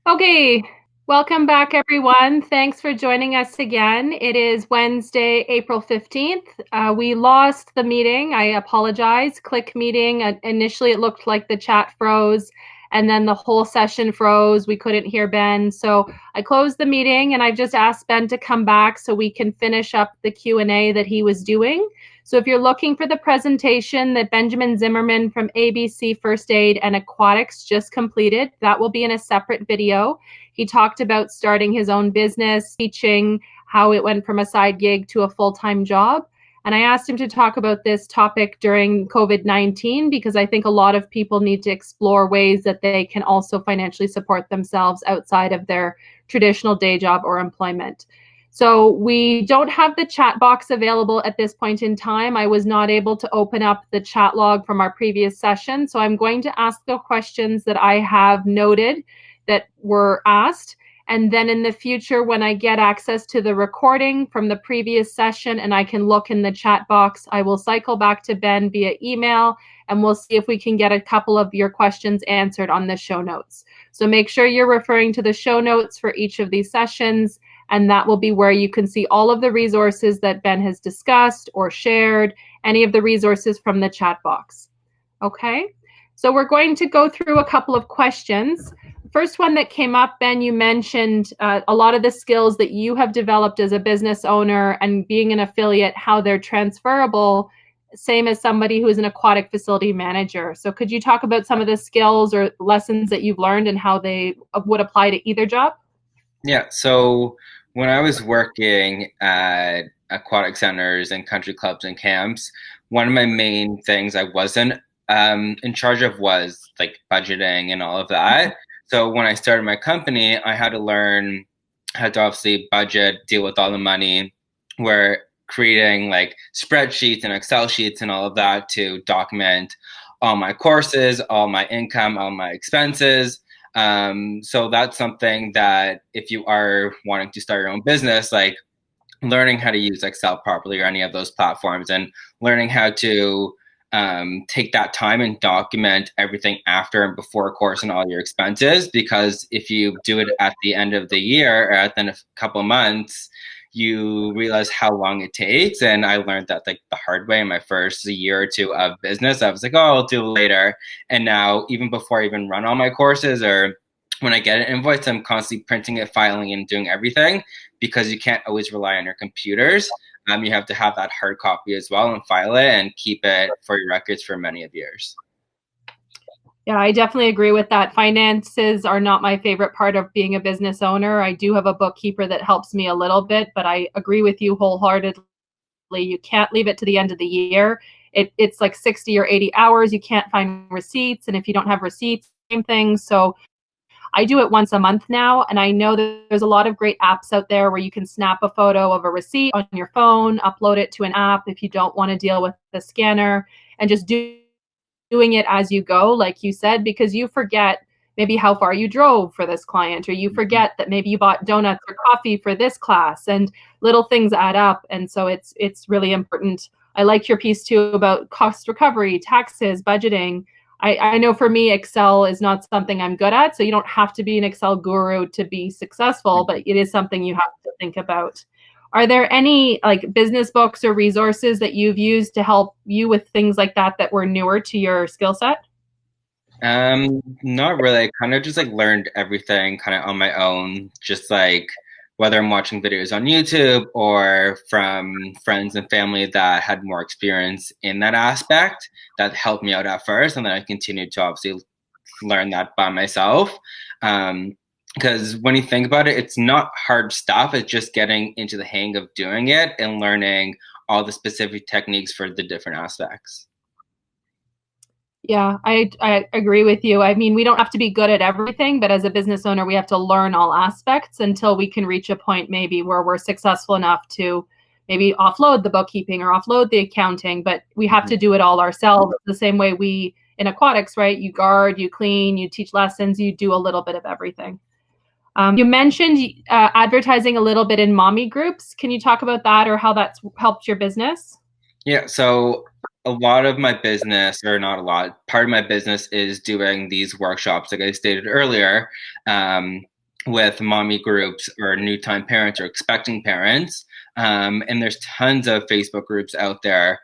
Okay, welcome back everyone. Thanks for joining us again. It is Wednesday, April 15th. We lost the meeting. I apologize. Click meeting. Initially it looked like the chat froze and then the whole session froze. We couldn't hear Ben. So I closed the meeting and I've just asked Ben to come back so we can finish up the Q&A that he was doing. So if you're looking for the presentation that Benjamin Zimmerman from ABC First Aid and Aquatics just completed, that will be in a separate video. He talked about starting his own business, teaching how it went from a side gig to a full-time job. And I asked him to talk about this topic during COVID-19 because I think a lot of people need to explore ways that they can also financially support themselves outside of their traditional day job or employment. So we don't have the chat box available at this point in time. I was not able to open up the chat log from our previous session. So I'm going to ask the questions that I have noted that were asked. And then in the future, when I get access to the recording from the previous session and I can look in the chat box, I will cycle back to Ben via email and we'll see if we can get a couple of your questions answered on the show notes. So make sure you're referring to the show notes for each of these sessions, and that will be where you can see all of the resources that Ben has discussed or shared, any of the resources from the chat box. Okay, so we're going to go through a couple of questions. First one that came up, Ben, you mentioned a lot of the skills that you have developed as a business owner and being an affiliate, how they're transferable, same as somebody who is an aquatic facility manager. So could you talk about some of the skills or lessons that you've learned and how they would apply to either job? Yeah, so when I was working at aquatic centers and country clubs and camps, one of my main things I wasn't in charge of was like budgeting and all of that. So when I started my company, I had to learn how to obviously budget, deal with all the money. We're creating like spreadsheets and Excel sheets and all of that to document all my courses, all my income, all my expenses. So that's something that if you are wanting to start your own business, like learning how to use Excel properly or any of those platforms and learning how to take that time and document everything after and before a course and all your expenses. Because if you do it at the end of the year or at the end of a couple of months, you realize how long it takes. And I learned that like the hard way in my first year or two of business. I was like, oh, I'll do it later. And now even before I even run all my courses or when I get an invoice, I'm constantly printing it, filing and doing everything because you can't always rely on your computers. You have to have that hard copy as well and file it and keep it for your records for many of years. Yeah, I definitely agree with that. Finances are not my favorite part of being a business owner. I do have a bookkeeper that helps me a little bit, but I agree with you wholeheartedly. You can't leave it to the end of the year. It's like 60 or 80 hours. You can't find receipts. And if you don't have receipts, same thing. So I do it once a month now. And I know that there's a lot of great apps out there where you can snap a photo of a receipt on your phone, upload it to an app if you don't want to deal with the scanner, and just doing it as you go, like you said, because you forget maybe how far you drove for this client, or you forget that maybe you bought donuts or coffee for this class, and little things add up. And so it's really important. I like your piece too about cost recovery, taxes, budgeting. I know for me, Excel is not something I'm good at. So you don't have to be an Excel guru to be successful, but it is something you have to think about. Are there any like business books or resources that you've used to help you with things like that that were newer to your skill set? Not really. I kind of just like learned everything kind of on my own, just like whether I'm watching videos on YouTube or from friends and family that had more experience in that aspect that helped me out at first. And then I continued to obviously learn that by myself. Because when you think about it, it's not hard stuff. It's just getting into the hang of doing it and learning all the specific techniques for the different aspects. Yeah, I agree with you. I mean, we don't have to be good at everything, but as a business owner, we have to learn all aspects until we can reach a point maybe where we're successful enough to maybe offload the bookkeeping or offload the accounting, but we have to do it all ourselves the same way we in aquatics, right? You guard, you clean, you teach lessons, you do a little bit of everything. You mentioned advertising a little bit in mommy groups. Can you talk about that or how that's helped your business? Yeah, so a lot of my business, or not a lot, part of my business is doing these workshops, like I stated earlier, with mommy groups or new time parents or expecting parents. And there's tons of Facebook groups out there,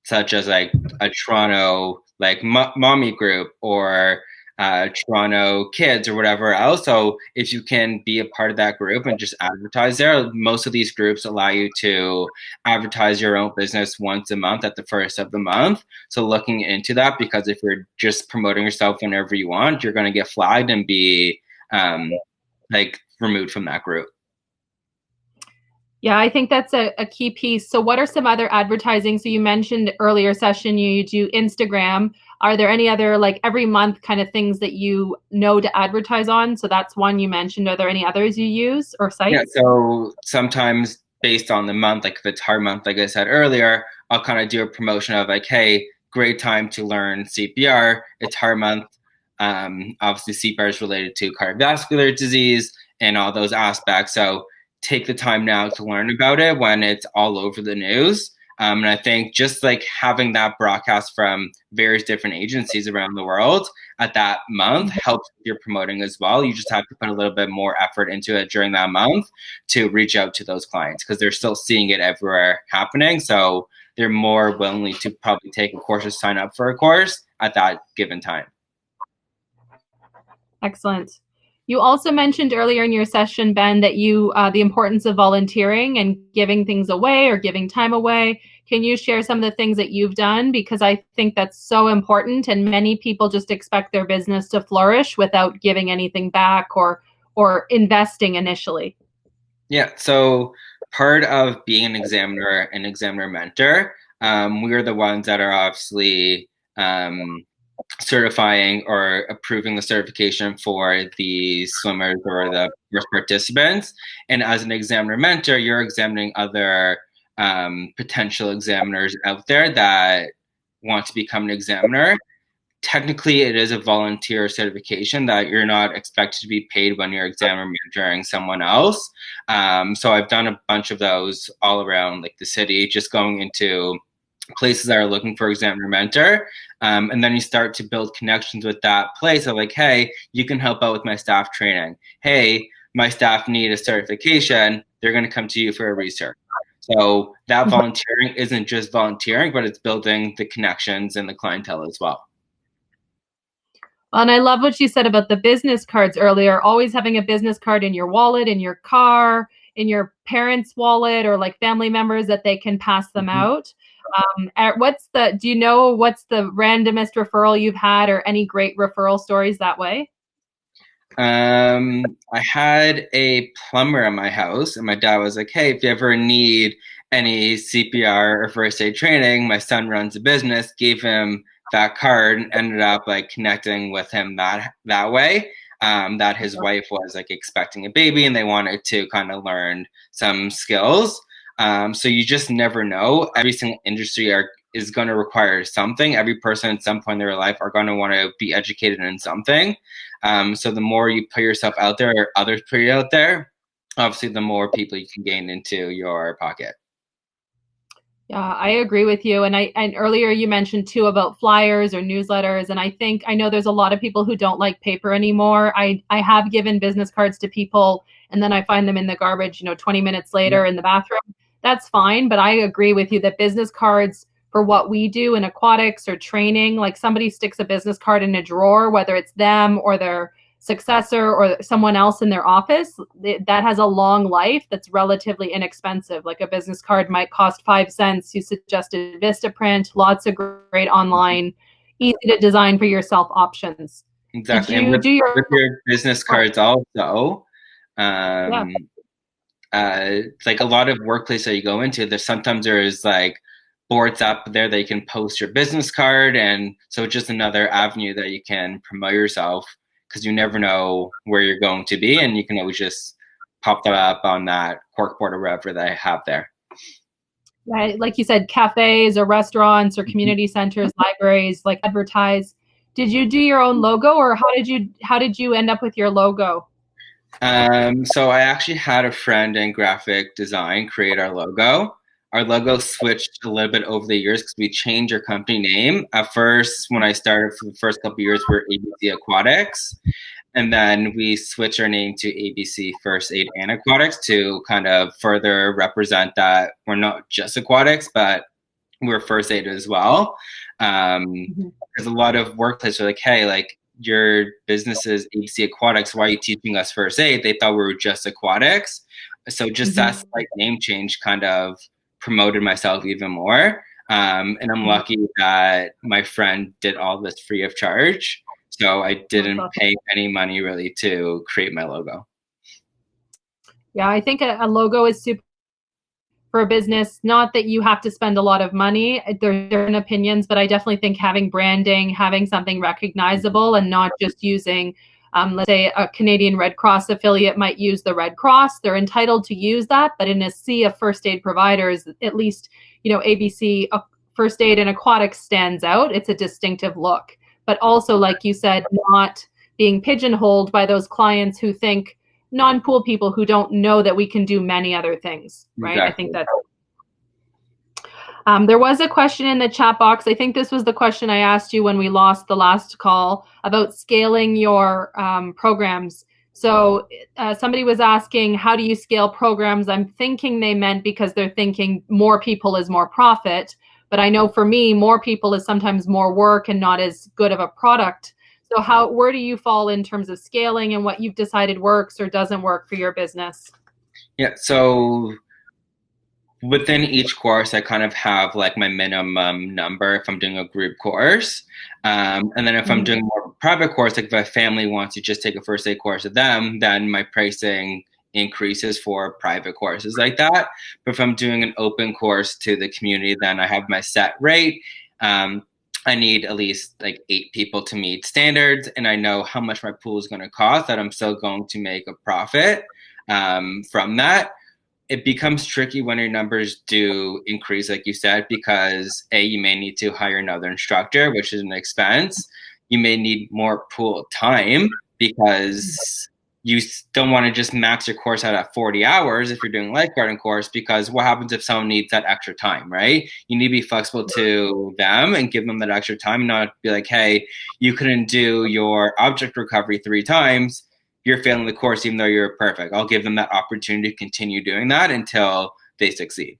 such as like a Toronto like mommy group or Toronto kids or whatever else. So if you can be a part of that group and just advertise there, most of these groups allow you to advertise your own business once a month at the first of the month. So looking into that, because if you're just promoting yourself whenever you want, you're going to get flagged and be like removed from that group. Yeah, I think that's a key piece. So what are some other advertising? So you mentioned earlier session, you do Instagram. Are there any other like every month kind of things that you know to advertise on? So that's one you mentioned. Are there any others you use or sites? Yeah, so sometimes based on the month, like if it's hard month, like I said earlier, I'll kind of do a promotion of like, hey, great time to learn CPR. It's hard month. Obviously, CPR is related to cardiovascular disease and all those aspects. So take the time now to learn about it when it's all over the news. And I think just like having that broadcast from various different agencies around the world at that month helps with your promoting as well. You just have to put a little bit more effort into it during that month to reach out to those clients because they're still seeing it everywhere happening. So they're more willingly to probably take a course or sign up for a course at that given time. Excellent. You also mentioned earlier in your session, Ben, that you the importance of volunteering and giving things away or giving time away. Can you share some of the things that you've done? Because I think that's so important, and many people just expect their business to flourish without giving anything back or investing initially. Yeah, so part of being an examiner mentor, we are the ones that are obviously certifying or approving the certification for the swimmers or the course participants. And as an examiner mentor, you're examining other potential examiners out there that want to become an examiner. Technically, it is a volunteer certification that you're not expected to be paid when you're examiner mentoring someone else. So I've done a bunch of those all around like the city, just going into places that are looking for examiner mentor. And then you start to build connections with that place of like, hey, you can help out with my staff training. Hey, my staff need a certification. They're going to come to you for a research. So that volunteering isn't just volunteering, but it's building the connections and the clientele as well. And I love what you said about the business cards earlier, always having a business card in your wallet, in your car, in your parents' wallet, or like family members that they can pass them out. Do you know what's the randomest referral you've had or any great referral stories that way? I had a plumber in my house, and my dad was like, hey, if you ever need any CPR or first aid training, my son runs a business, gave him that card and ended up like connecting with him that way. That his wife was like expecting a baby and they wanted to kind of learn some skills. So you just never know. Every single industry is going to require something. Every person at some point in their life are going to want to be educated in something. So the more you put yourself out there or others put you out there, obviously the more people you can gain into your pocket. Yeah, I agree with you. And earlier you mentioned too about flyers or newsletters. And I know there's a lot of people who don't like paper anymore. I have given business cards to people and then I find them in the garbage, 20 minutes later in the bathroom. That's fine. But I agree with you that business cards for what we do in aquatics or training, like somebody sticks a business card in a drawer, whether it's them or their successor or someone else in their office, that has a long life that's relatively inexpensive. Like a business card might cost 5 cents. You suggested Vistaprint, lots of great online, easy to design for yourself options. Exactly. And with your business cards also, like a lot of workplaces that you go into, there's like boards up there that you can post your business card. And so it's just another avenue that you can promote yourself because you never know where you're going to be. And you can always just pop that up on that corkboard or whatever they have there. Right. Like you said, cafes or restaurants or community centers, libraries, like advertise. Did you do your own logo or how did you end up with your logo? So I actually had a friend in graphic design create our logo. our logo switched a little bit over the years because we changed our company name. At first, when I started for the first couple of years, we were ABC Aquatics. And then we switched our name to ABC First Aid and Aquatics to kind of further represent that we're not just aquatics, but we're first aid as well. There's a lot of workplaces are like, hey, like your business is ABC Aquatics. Why are you teaching us first aid? They thought we were just aquatics. So just that slight name change kind of promoted myself even more. And I'm lucky that my friend did all this free of charge. So I didn't pay any money really to create my logo. Yeah, I think a logo is super for a business. Not that you have to spend a lot of money. There are different opinions, but I definitely think having branding, having something recognizable and not just using, let's say a Canadian Red Cross affiliate might use the Red Cross. They're entitled to use that, but in a sea of first aid providers, at least, ABC First Aid and Aquatics stands out. It's a distinctive look. But also, like you said, not being pigeonholed by those clients who think non-pool people who don't know that we can do many other things, right? Exactly. I think that's there was a question in the chat box. I think this was the question I asked you when we lost the last call about scaling your programs. So somebody was asking, how do you scale programs? I'm thinking they meant because they're thinking more people is more profit. But I know for me, more people is sometimes more work and not as good of a product. So where do you fall in terms of scaling and what you've decided works or doesn't work for your business? Yeah, so within each course, I kind of have like my minimum number if I'm doing a group course. And then if I'm doing more of a private course, like if a family wants to just take a first aid course with them, then my pricing increases for private courses like that. But if I'm doing an open course to the community, then I have my set rate. I need at least like 8 people to meet standards, and I know how much my pool is going to cost, that I'm still going to make a profit from that. It becomes tricky when your numbers do increase, like you said, because you may need to hire another instructor, which is an expense. You may need more pool time because you don't want to just max your course out at 40 hours if you're doing a lifeguarding course, because what happens if someone needs that extra time, right? You need to be flexible to them and give them that extra time, not be like, hey, you couldn't do your object recovery 3 times. You're failing the course even though you're perfect. I'll give them that opportunity to continue doing that until they succeed.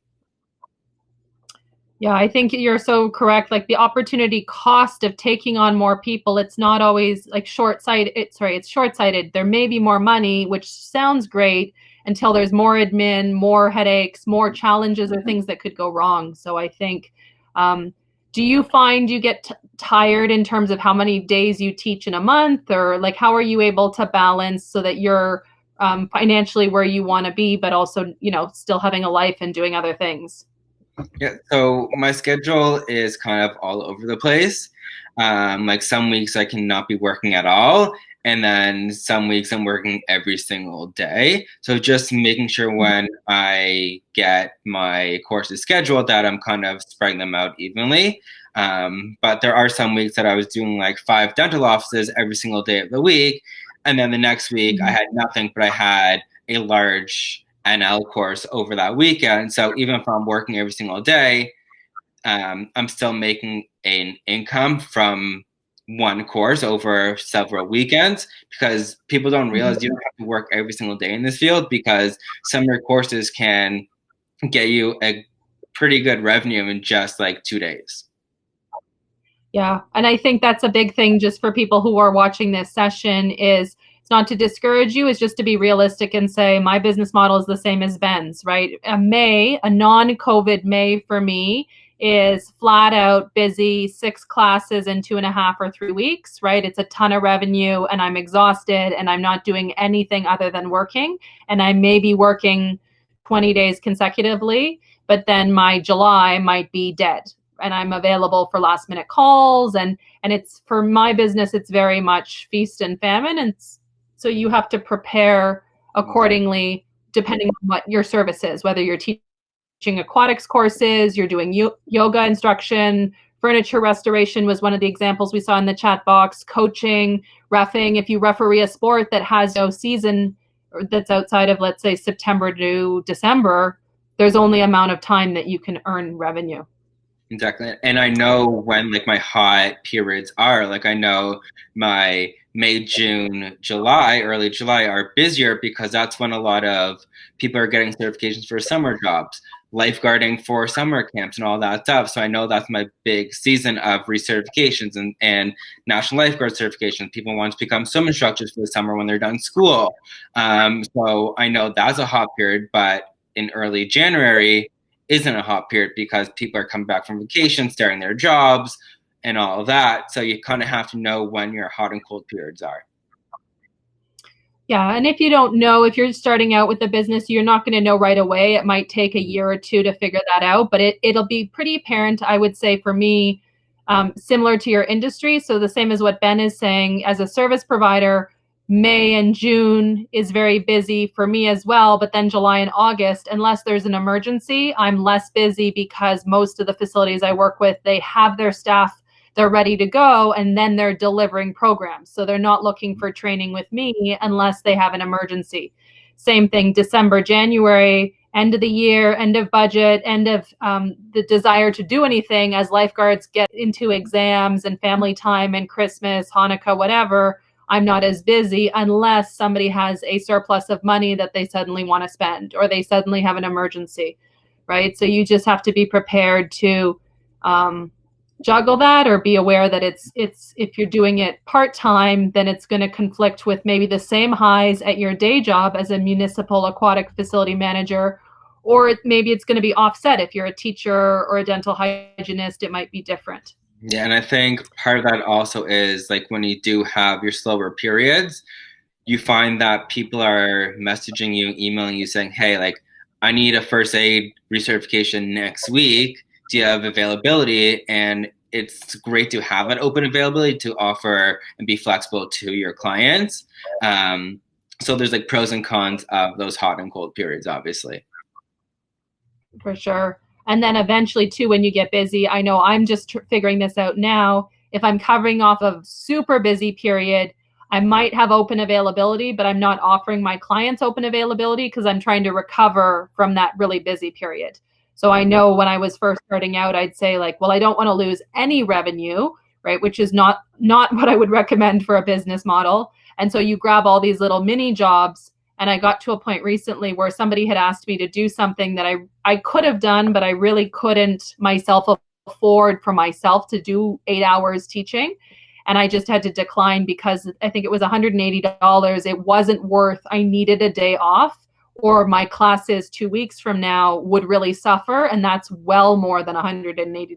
Yeah, I think you're so correct. Like the opportunity cost of taking on more people, it's not always like short-sighted. It's short-sighted. There may be more money, which sounds great, until there's more admin, more headaches, more challenges or things that could go wrong. So I think, do you find you get tired in terms of how many days you teach in a month, or like how are you able to balance so that you're financially where you want to be, but also, still having a life and doing other things? Yeah, so my schedule is kind of all over the place. Like some weeks I cannot be working at all, and then some weeks I'm working every single day. So just making sure when I get my courses scheduled that I'm kind of spreading them out evenly. But there are some weeks that I was doing like 5 dental offices every single day of the week, and then the next week I had nothing, but I had a large NL course over that weekend. So even if I'm working every single day, I'm still making an income from one course over several weekends, because people don't realize you don't have to work every single day in this field, because some of your courses can get you a pretty good revenue in just like 2 days. Yeah, and I think that's a big thing just for people who are watching this session is it's not to discourage you, it's just to be realistic and say, my business model is the same as Ben's, right? A non-COVID May for me is flat out busy, 6 classes in 2.5 or 3 weeks, right? It's a ton of revenue and I'm exhausted and I'm not doing anything other than working. And I may be working 20 days consecutively, but then my July might be dead. And I'm available for last minute calls. And it's for my business, it's very much feast and famine. And so you have to prepare accordingly, depending on what your service is, whether you're teaching aquatics courses, you're doing yoga instruction, furniture restoration was one of the examples we saw in the chat box, coaching, reffing. If you referee a sport that has no season or that's outside of, let's say, September to December, there's only amount of time that you can earn revenue. Exactly. And I know when like my hot periods are, like I know my May, June, July, early July are busier because that's when a lot of people are getting certifications for summer jobs, lifeguarding for summer camps and all that stuff. So I know that's my big season of recertifications and national lifeguard certifications. People want to become swim instructors for the summer when they're done school. So I know that's a hot period, but in early January, isn't a hot period because people are coming back from vacation, starting their jobs, and all of that. So you kind of have to know when your hot and cold periods are. Yeah, and if you don't know, if you're starting out with a business, you're not going to know right away. It might take a year or two to figure that out, but it'll be pretty apparent, I would say, for me, similar to your industry. So the same as what Ben is saying, as a service provider, May and June is very busy for me as well, but then July and August, unless there's an emergency, I'm less busy because most of the facilities I work with, they have their staff, they're ready to go, and then they're delivering programs. So they're not looking for training with me unless they have an emergency. Same thing, December, January, end of the year, end of budget, end of the desire to do anything as lifeguards get into exams and family time and Christmas, Hanukkah, whatever. I'm not as busy unless somebody has a surplus of money that they suddenly want to spend or they suddenly have an emergency, right? So you just have to be prepared to juggle that, or be aware that it's if you're doing it part-time, then it's going to conflict with maybe the same highs at your day job as a municipal aquatic facility manager, or maybe it's going to be offset. If you're a teacher or a dental hygienist, it might be different. Yeah, and I think part of that also is like when you do have your slower periods, you find that people are messaging you, emailing you saying, hey, like, I need a first aid recertification next week. Do you have availability? And it's great to have an open availability to offer and be flexible to your clients. So there's like pros and cons of those hot and cold periods, obviously. For sure. And then eventually, too, when you get busy, I know I'm just figuring this out now. If I'm covering off a super busy period, I might have open availability, but I'm not offering my clients open availability because I'm trying to recover from that really busy period. So I know when I was first starting out, I'd say like, well, I don't want to lose any revenue, right? Which is not what I would recommend for a business model. And so you grab all these little mini jobs. And I got to a point recently where somebody had asked me to do something that I could have done, but I really couldn't myself afford for myself to do 8 hours teaching. And I just had to decline because I think it was $180. It wasn't worth, I needed a day off, or my classes 2 weeks from now would really suffer. And that's well more than $180. Do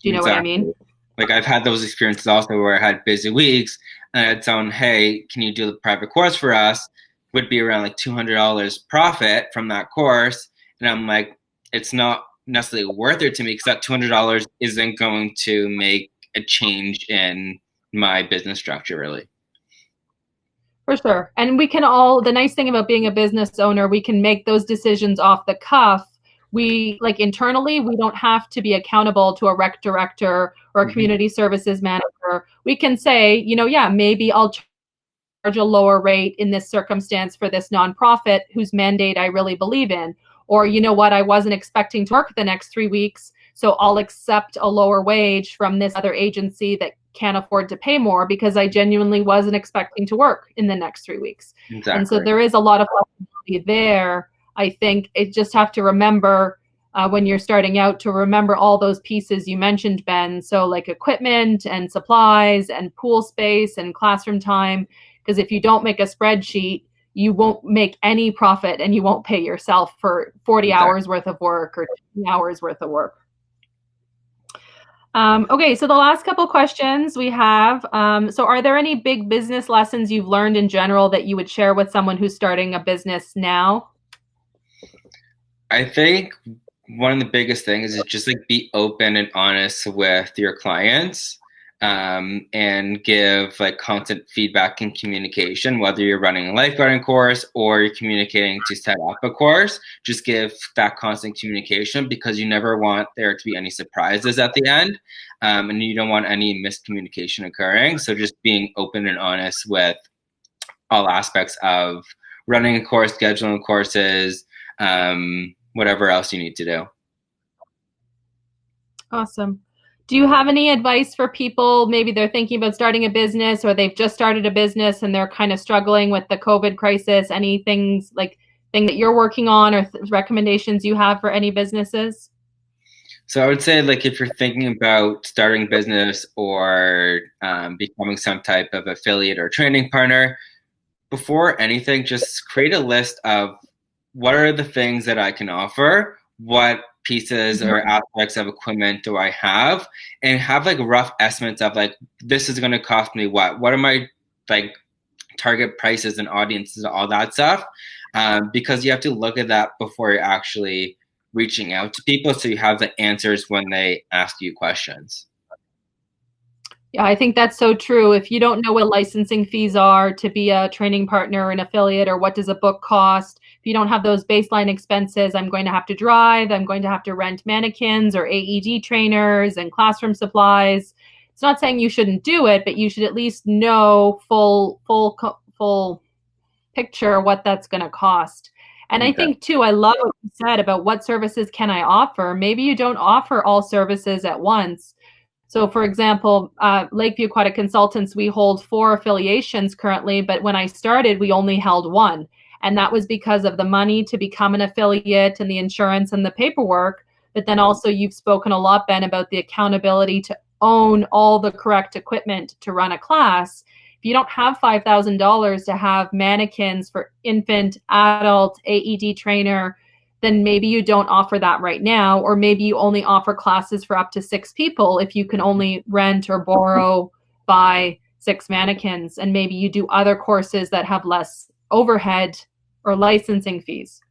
you know what I mean? Like I've had those experiences also where I had busy weeks and I had someone, hey, can you do the private course for us? Would be around like $200 profit from that course. And I'm like, it's not necessarily worth it to me because that $200 isn't going to make a change in my business structure, really. For sure. And we can all, the nice thing about being a business owner, we can make those decisions off the cuff. We like internally, we don't have to be accountable to a rec director or a community services manager. We can say, yeah, maybe I'll charge a lower rate in this circumstance for this nonprofit whose mandate I really believe in. Or, you know what, I wasn't expecting to work the next 3 weeks, so I'll accept a lower wage from this other agency that can't afford to pay more because I genuinely wasn't expecting to work in the next 3 weeks. Exactly. And so there is a lot of flexibility there. I think it just have to remember when you're starting out to remember all those pieces you mentioned, Ben. So like equipment and supplies and pool space and classroom time. Because if you don't make a spreadsheet, you won't make any profit and you won't pay yourself for 40 hours worth of work or 20 hours worth of work. Okay, so the last couple questions we have. So are there any big business lessons you've learned in general that you would share with someone who's starting a business now? I think one of the biggest things is just like be open and honest with your clients. And give like constant feedback and communication, whether you're running a lifeguarding course or you're communicating to set up a course, just give that constant communication because you never want there to be any surprises at the end. And you don't want any miscommunication occurring. So just being open and honest with all aspects of running a course, scheduling courses, whatever else you need to do. Awesome. Do you have any advice for people? Maybe they're thinking about starting a business, or they've just started a business and they're kind of struggling with the COVID crisis. Any things that you're working on, or recommendations you have for any businesses? So I would say, like, if you're thinking about starting business or becoming some type of affiliate or training partner, before anything, just create a list of what are the things that I can offer, what pieces or aspects of equipment do I have, and have like rough estimates of like, this is going to cost me what are my like target prices and audiences, all that stuff, because you have to look at that before you're actually reaching out to people, so you have the answers when they ask you questions. Yeah, I think that's so true. If you don't know what licensing fees are to be a training partner or an affiliate, or what does a book cost, if you don't have those baseline expenses, I'm going to have to drive, I'm going to have to rent mannequins or AED trainers and classroom supplies. It's not saying you shouldn't do it, but you should at least know full picture what that's going to cost. And I think too, I love what you said about what services can I offer. Maybe you don't offer all services at once. So for example, Lakeview Aquatic Consultants, we hold 4 affiliations currently, but when I started, we only held 1. And that was because of the money to become an affiliate and the insurance and the paperwork. But then also you've spoken a lot, Ben, about the accountability to own all the correct equipment to run a class. If you don't have $5,000 to have mannequins for infant, adult, AED trainer, then maybe you don't offer that right now, or maybe you only offer classes for up to 6 people if you can only rent or borrow, buy 6 mannequins, and maybe you do other courses that have less overhead or licensing fees.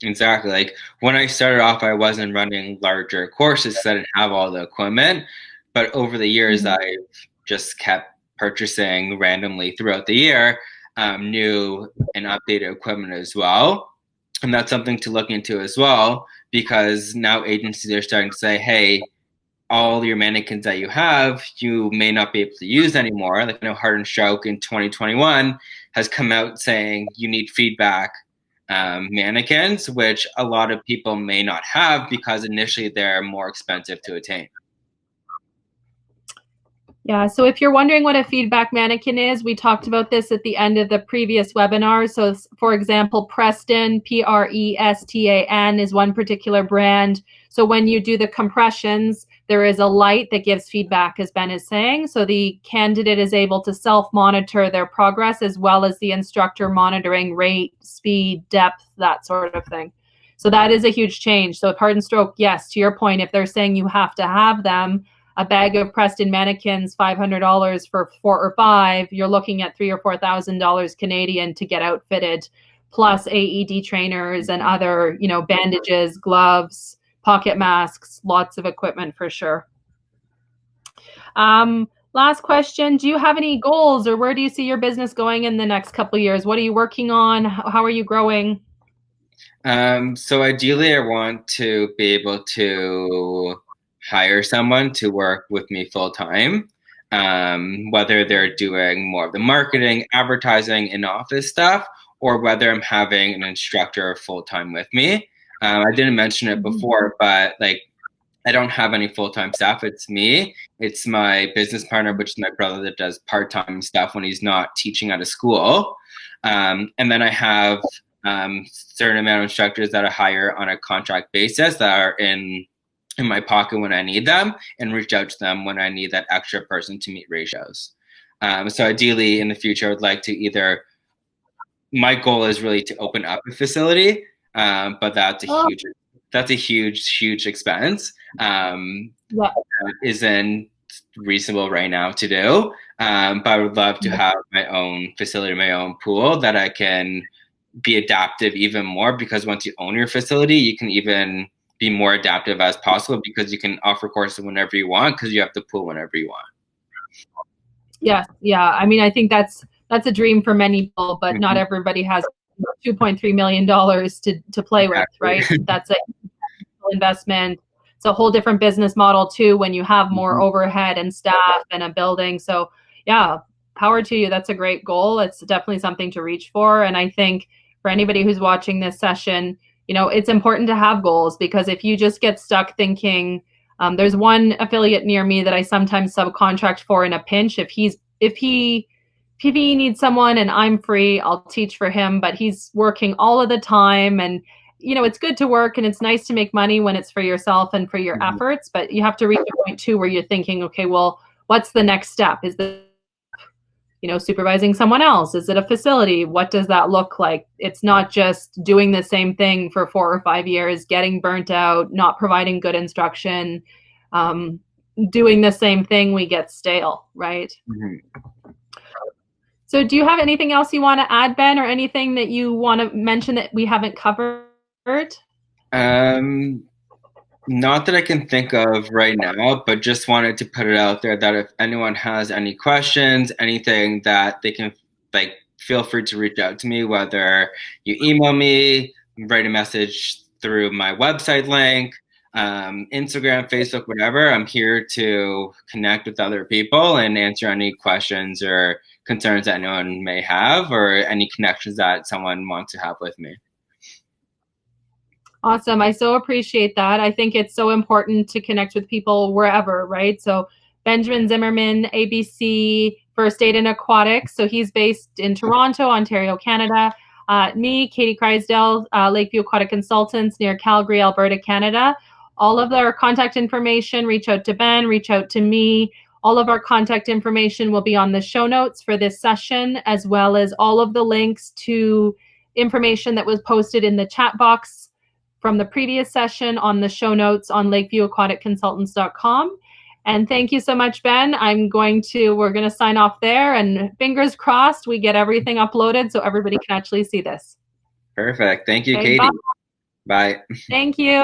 Exactly. Like when I started off, I wasn't running larger courses because I didn't have all the equipment, but over the years, I've just kept purchasing randomly throughout the year new and updated equipment as well. And that's something to look into as well, because now agencies are starting to say, hey, all your mannequins that you have, you may not be able to use anymore. Like, Heart and Stroke in 2021 has come out saying you need feedback mannequins, which a lot of people may not have because initially they're more expensive to attain. Yeah, so if you're wondering what a feedback mannequin is, we talked about this at the end of the previous webinar. So for example, Preston, Prestan, is one particular brand. So when you do the compressions, there is a light that gives feedback, as Ben is saying. So the candidate is able to self-monitor their progress, as well as the instructor monitoring rate, speed, depth, that sort of thing. So that is a huge change. So if Heart and Stroke, yes, to your point, if they're saying you have to have them, a bag of Preston mannequins, $500 for 4 or 5, you're looking at $3,000 or $4,000 Canadian to get outfitted, plus AED trainers and other, bandages, gloves, pocket masks, lots of equipment for sure. Last question, do you have any goals, or where do you see your business going in the next couple of years? What are you working on? How are you growing? So ideally, I want to be able to hire someone to work with me full time, whether they're doing more of the marketing, advertising, in-office stuff, or whether I'm having an instructor full time with me. I didn't mention it before, but like, I don't have any full-time staff. It's me. It's my business partner, which is my brother, that does part-time stuff when he's not teaching at a school. And then I have certain amount of instructors that I hire on a contract basis that are in my pocket when I need them, and reach out to them when I need that extra person to meet ratios. So ideally in the future, I would like to my goal is really to open up a facility, but that's a huge expense. Isn't reasonable right now to do. But I would love to have my own facility, my own pool that I can be adaptive even more, because once you own your facility, you can even be more adaptive as possible, because you can offer courses whenever you want, because you have the pool whenever you want. Yes. Yeah. I mean, I think that's a dream for many people, but not everybody has $2.3 million to play with, right? That's an investment. It's a whole different business model too, when you have more overhead and staff and a building. So yeah, power to you. That's a great goal. It's definitely something to reach for. And I think for anybody who's watching this session, it's important to have goals, because if you just get stuck thinking, there's one affiliate near me that I sometimes subcontract for in a pinch. If he needs someone and I'm free, I'll teach for him, but he's working all of the time. And it's good to work and it's nice to make money when it's for yourself and for your efforts, but you have to reach a point too where you're thinking, okay, well, what's the next step? Is the supervising someone else? Is it a facility? What does that look like? It's not just doing the same thing for 4 or 5 years, getting burnt out, not providing good instruction, doing the same thing, we get stale, right? So do you have anything else you want to add, Ben, or anything that you want to mention that we haven't covered? Not that I can think of right now, but just wanted to put it out there that if anyone has any questions, anything that they can, feel free to reach out to me, whether you email me, write a message through my website link, Instagram, Facebook, whatever. I'm here to connect with other people and answer any questions or concerns that anyone may have, or any connections that someone wants to have with me. Awesome. I so appreciate that. I think it's so important to connect with people wherever, right? So Benjamin Zimmerman, ABC, First Aid and Aquatic. So he's based in Toronto, Ontario, Canada. Me, Katie Kreisdell, Lakeview Aquatic Consultants near Calgary, Alberta, Canada. All of our contact information, reach out to Ben, reach out to me. All of our contact information will be on the show notes for this session, as well as all of the links to information that was posted in the chat box from the previous session on the show notes on lakeviewaquaticconsultants.com. And thank you so much, Ben. We're going to sign off there, and fingers crossed we get everything uploaded so everybody can actually see this. Perfect. Thank you, Katie. Bye. Thank you.